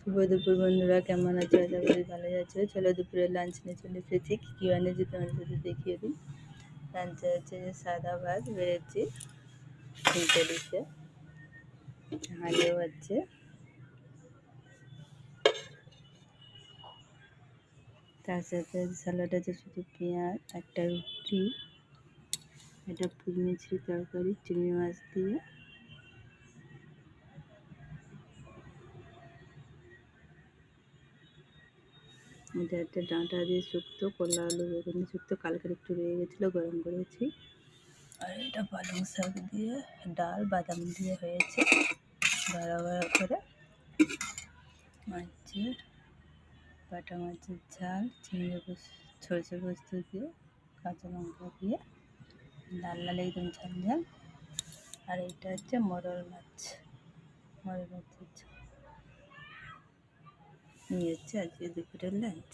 শুভ দুপুর বন্ধুরা, কেমন আছো? আশা করি ভালো আছো। চলো দুপুরের লাঞ্চ নিয়ে চলে এসেছি। কী বানিয়েছি তোমাদের সাথে দেখিয়ে দিই। লাঞ্চে হচ্ছে যে সাদা ভাত বেড়েছি 3টে ডিশে, আলু আছে, তার সাথে স্যালাড আছে শুধু পেঁয়াজ, একটা রুটি, এটা পুঁই মিছরি তরকারি চিংড়ি মাছ দিয়ে, এটা একটা ডাঁটা দিয়ে শুক্তো, করলা আলু বেগুন শুক্তো, কালকের একটু রয়ে গেছিলো গরম করেছি। আর এটা পালং শাক দিয়ে ডাল বাদাম দিয়ে হয়েছে গাঢ় গাঢ় করে। মাছের বাটা মাছের ঝাল, সরষে পোস্ত দিয়ে, কাঁচা লঙ্কা দিয়ে, লাল লাল একদম ঝাল ঝাল। আর এটা হচ্ছে মরল মাছের ঝাল। এই হচ্ছে আজকে দুপুরের লাঞ্চ।